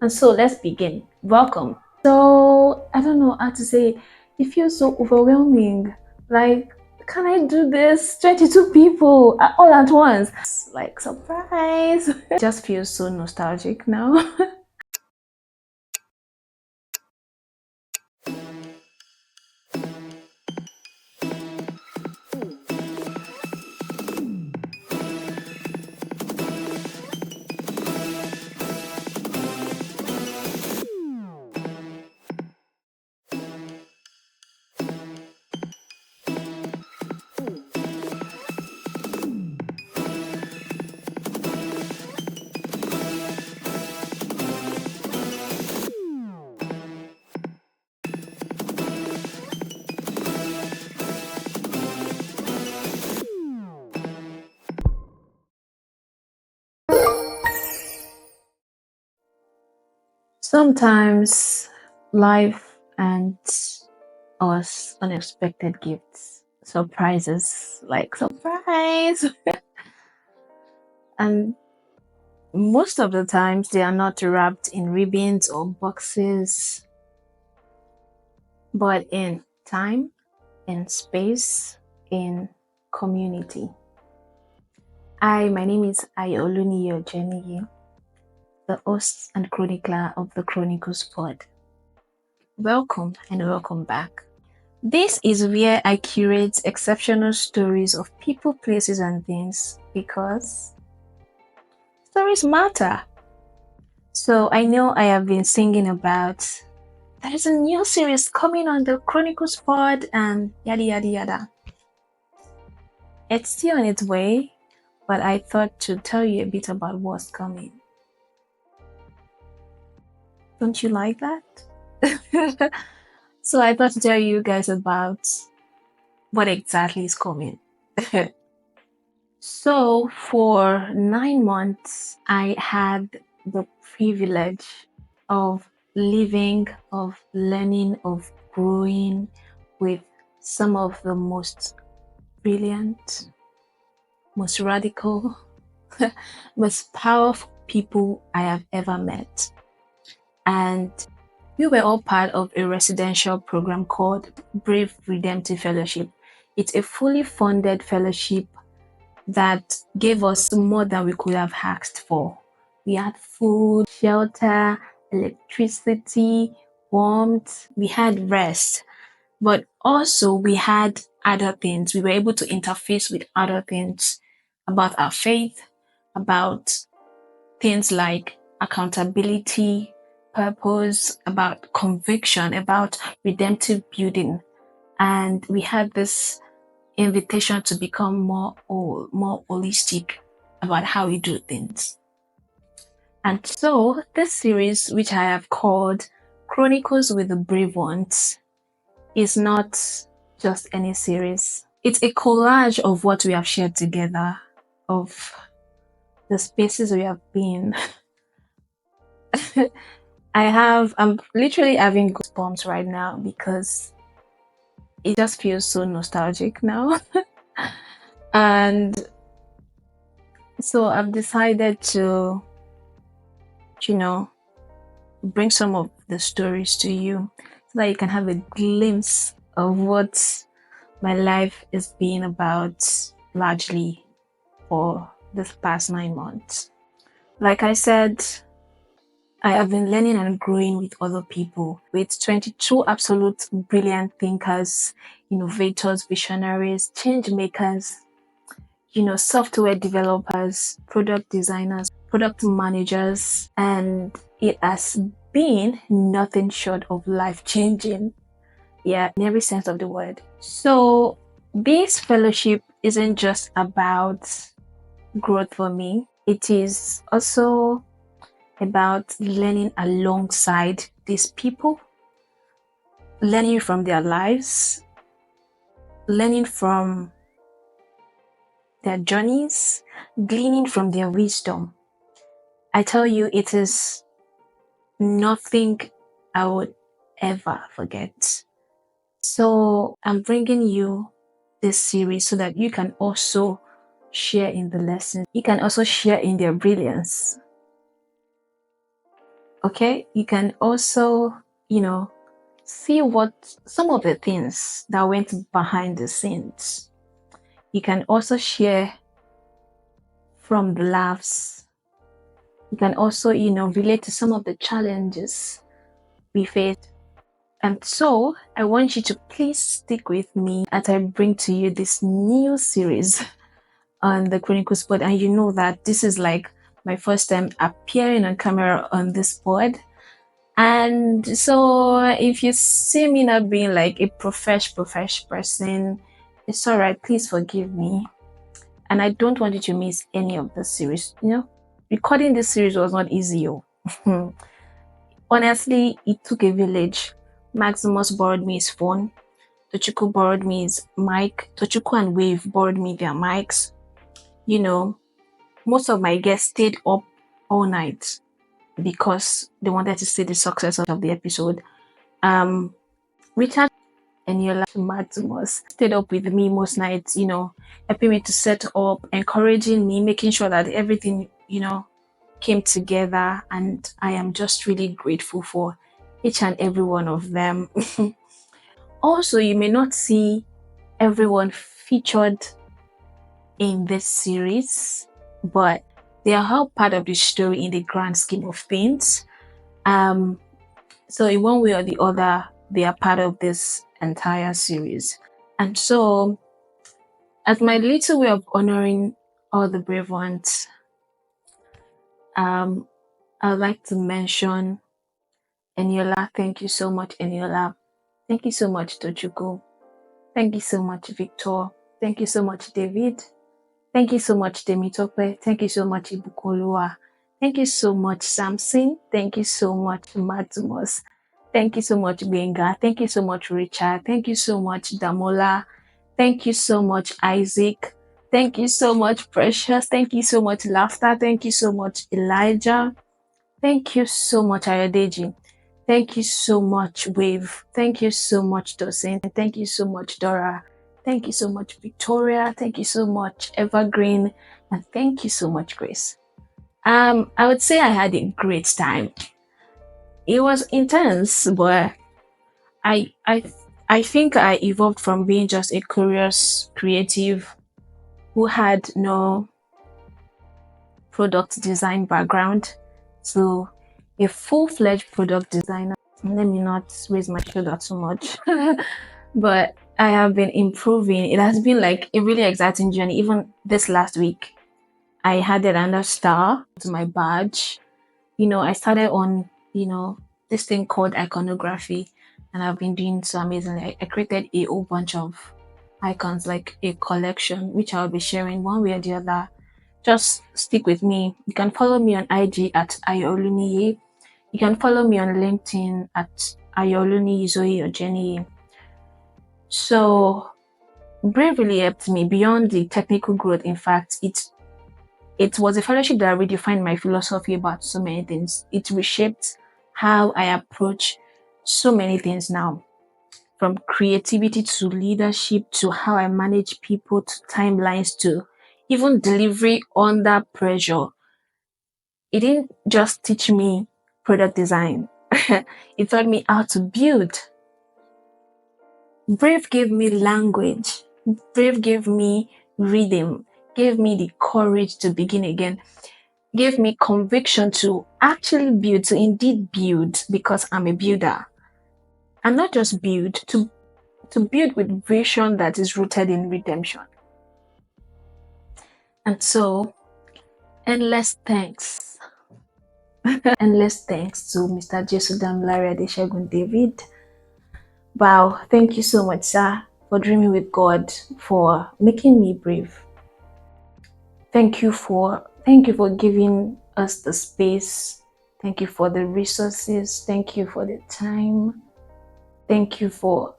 And so let's begin. Welcome. So I don't know how to say it. It feels so overwhelming. Like, can I do this? 22 people all at once. Like, surprise. Just feels so nostalgic now. Sometimes life and us unexpected gifts, surprises, like surprise. And most of the times they are not wrapped in ribbons or boxes, but in time, in space, in community. My name is Ayoluni Ojeniyi, the host and chronicler of the Chronicles Pod. Welcome and welcome back. This is where I curate exceptional stories of people, places, and things because stories matter. So I know I have been singing about there's a new series coming on the Chronicles Pod and yada yada yada. It's still on its way, but I thought to tell you a bit about what's coming. Don't you like that? So I thought to tell you guys about what exactly is coming. So for 9 months, I had the privilege of living, of learning, of growing with some of the most brilliant, most radical, most powerful people I have ever met. And we were all part of a residential program called Brave Redemptive Fellowship. It's a fully funded fellowship that gave us more than we could have asked for. We had food, shelter, electricity, warmth, we had rest, but also we had other things. We were able to interface with other things about our faith, about things like accountability, purpose, about conviction, about redemptive building. And we had this invitation to become more holistic about how we do things. And so this series, which I have called Chronicles with the Brave Ones, is not just any series. It's a collage of what we have shared together, of the spaces we have been. I'm literally having goosebumps right now because it just feels so nostalgic now. And so I've decided to, you know, bring some of the stories to you so that you can have a glimpse of what my life is being about largely for this past 9 months. Like I said, I have been learning and growing with other people, with 22 absolute brilliant thinkers, innovators, visionaries, change makers, software developers, product designers, product managers, and it has been nothing short of life changing. Yeah, in every sense of the word. So, this fellowship isn't just about growth for me, it is also about learning alongside these people, learning from their lives, learning from their journeys, gleaning from their wisdom. I tell you, it is nothing I would ever forget. So I'm bringing you this series so that you can also share in the lessons. You can also share in their brilliance. Okay, you can also, you know, see what some of the things that went behind the scenes. You can also share from the laughs. You can also, relate to some of the challenges we faced. And so I want you to please stick with me as I bring to you this new series on the Chronicles Pod. And you know that this is like my first time appearing on camera on this pod. And so if you see me not being like a profesh person, it's all right. Please forgive me. And I don't want you to miss any of the series. Recording this series was not easy. Honestly, it took a village. Maximus borrowed me his phone. Tochukwu borrowed me his mic. Tochukwu and Wave borrowed me their mics. Most of my guests stayed up all night because they wanted to see the success of the episode. Richard and Yola Maximus stayed up with me most nights, helping me to set up, encouraging me, making sure that everything, came together. And I am just really grateful for each and every one of them. Also, you may not see everyone featured in this series, but they are all part of the story in the grand scheme of things. So in one way or the other, they are part of this entire series. And so, as my little way of honoring all the brave ones, I'd like to mention Eniola. Thank you so much, Eniola. Thank you so much, Tochukwu. Thank you so much, Victor. Thank you so much, David. Thank you so much, Temitope. Thank you so much, Ibukolua. Thank you so much, Samson. Thank you so much, Maximus. Thank you so much, Benga. Thank you so much, Richard. Thank you so much, Damola. Thank you so much, Isaac. Thank you so much, Precious. Thank you so much, Laughter. Thank you so much, Elijah. Thank you so much, Ayodeji. Thank you so much, Wave. Thank you so much, Dosin. Thank you so much, Dora. Thank you so much, Victoria. Thank you so much, Evergreen. And thank you so much, Grace. I would say I had a great time. It was intense, but I I I think I evolved from being just a curious creative who had no product design background to a full-fledged product designer. Let me not raise my shoulder too much. But I have been improving. It has been like a really exciting journey. Even this last week, I had another star to my badge. I started on, this thing called iconography, and I've been doing so amazingly. I created a whole bunch of icons, like a collection, which I'll be sharing one way or the other. Just stick with me. You can follow me on IG at Ayoluniye. You can follow me on LinkedIn at Ayoluni Zoe or Jenny. So Brave really helped me beyond the technical growth. In fact, it was a fellowship that redefined my philosophy about so many things. It reshaped how I approach so many things now, from creativity to leadership to how I manage people to timelines to even delivery under pressure. It didn't just teach me product design. It taught me how to build. Brave gave me language. Brave gave me rhythm, gave me the courage to begin again, gave me conviction to actually build, to indeed build, because I'm a builder. And not just build, to build with vision that is rooted in redemption. And so, endless thanks. Endless thanks to Mr. Jesudam Larry Adeshegun David. Wow, thank you so much, sir, for dreaming with God, for making me brave. Thank you for giving us the space. Thank you for the resources. Thank you for the time. Thank you for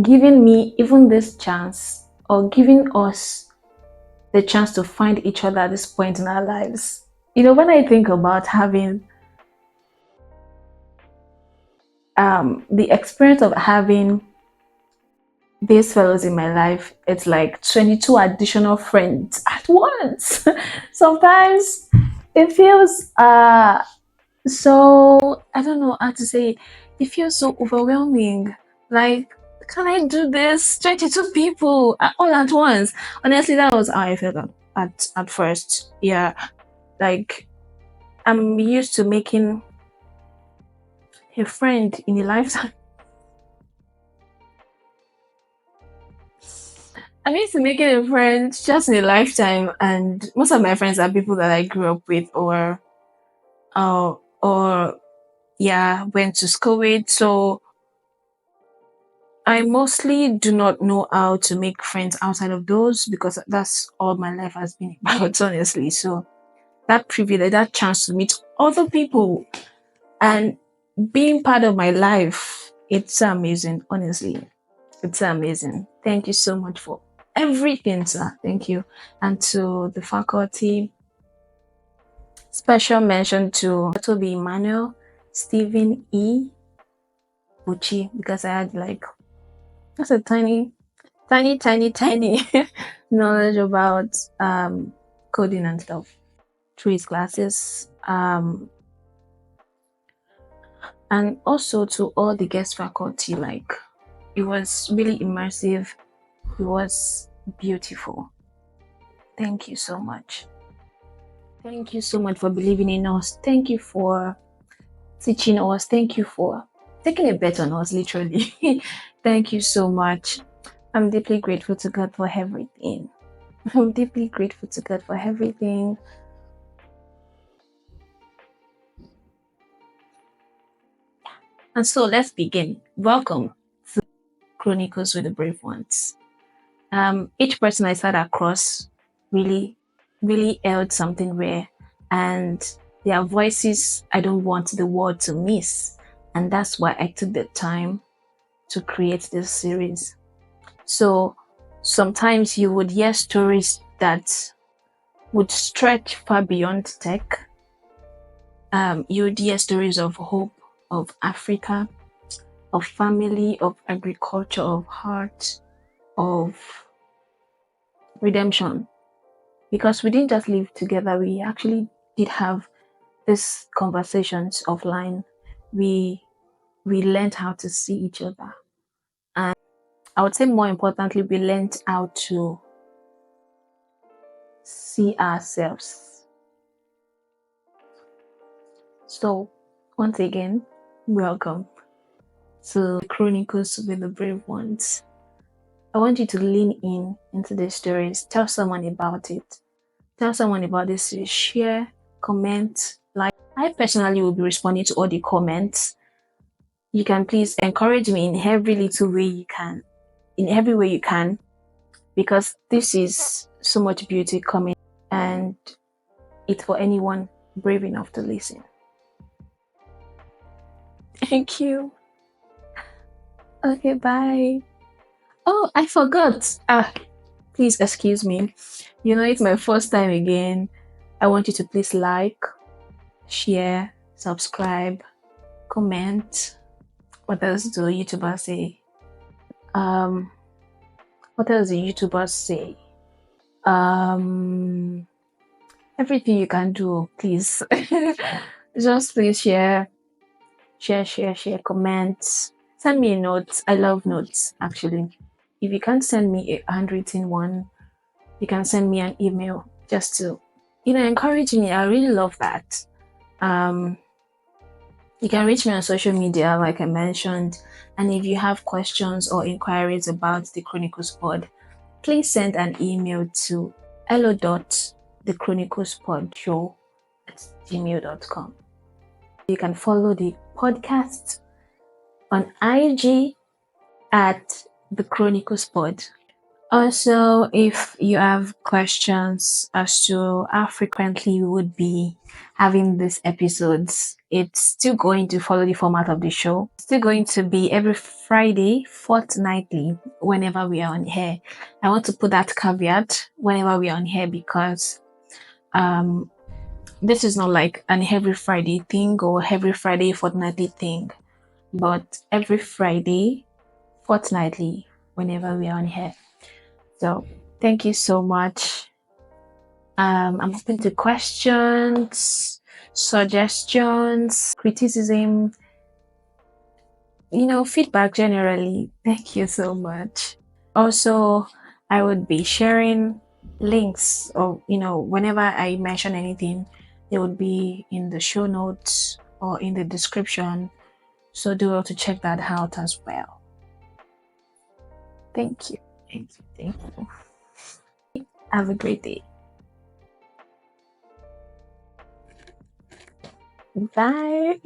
giving me even this chance, or giving us the chance to find each other at this point in our lives. When I think about having the experience of having these fellows in my life, it's like 22 additional friends at once. Sometimes it feels So I don't know how to say it. It feels so overwhelming. Like, can I do this? 22 people all at once. Honestly, that was how I felt at first. Yeah. Like, I'm used to making a friend in a lifetime. I'm used to making a friend just in a lifetime, and most of my friends are people that I grew up with or yeah, went to school with. So I mostly do not know how to make friends outside of those because that's all my life has been about, honestly. So that privilege, that chance to meet other people and being part of my life, it's amazing, honestly. It's amazing. Thank you so much for everything, sir. Thank you. And to the faculty, special mention to Toby Emmanuel, Stephen E. Bucci, because I had like, that's a tiny knowledge about coding and stuff through his classes. And also to all the guest faculty, like it was really immersive. It was beautiful. Thank you so much. Thank you so much for believing in us. Thank you for teaching us. Thank you for taking a bet on us, literally. Thank you so much. I'm deeply grateful to God for everything. I'm deeply grateful to God for everything. And so let's begin. Welcome to Chronicles with the Brave Ones. Each person I sat across really, really held something rare, and their voices I don't want the world to miss. And that's why I took the time to create this series. So sometimes you would hear stories that would stretch far beyond tech. You would hear stories of hope, of Africa, of family, of agriculture, of heart, of redemption. Because we didn't just live together, we actually did have these conversations offline. We we learned how to see each other. And I would say more importantly, we learned how to see ourselves. So once again, welcome to Chronicles with the Brave Ones. I want you to lean in into these stories. Tell someone about it. Tell someone about this series. Share, comment, like. I personally will be responding to all the comments. You can please encourage me in every little way you can, in every way you can, because this is so much beauty coming and it's for anyone brave enough to listen. Thank you. Okay, bye. Oh, I forgot. Please excuse me. You know, it's my first time again. I want you to please like, share, subscribe, comment. What else do YouTubers say? Um, what else do YouTubers say? Um, Everything you can do, please. Just please share, comments. Send me a note. I love notes, actually. If you can't send me a handwritten one, you can send me an email just to, encourage me. I really love that. Um, you can reach me on social media, like I mentioned. And if you have questions or inquiries about the Chronicles Pod, please send an email to hello.thechroniclespodshow@gmail.com. You can follow the podcast on IG at the Chronicles Pod. Also, if you have questions as to how frequently we would be having these episodes, it's still going to follow the format of the show. It's still going to be every Friday, fortnightly, whenever we are on here. I want to put that caveat whenever we are on here because this is not like an every Friday thing or every Friday fortnightly thing, but every Friday, fortnightly, whenever we are on here. So thank you so much. I'm open to questions. suggestions, criticism, feedback generally. Thank you so much. Also, I would be sharing links, or whenever I mention anything, they would be in the show notes or in the description. So do well to check that out as well. Thank you. Thank you. Thank you. Have a great day. Bye.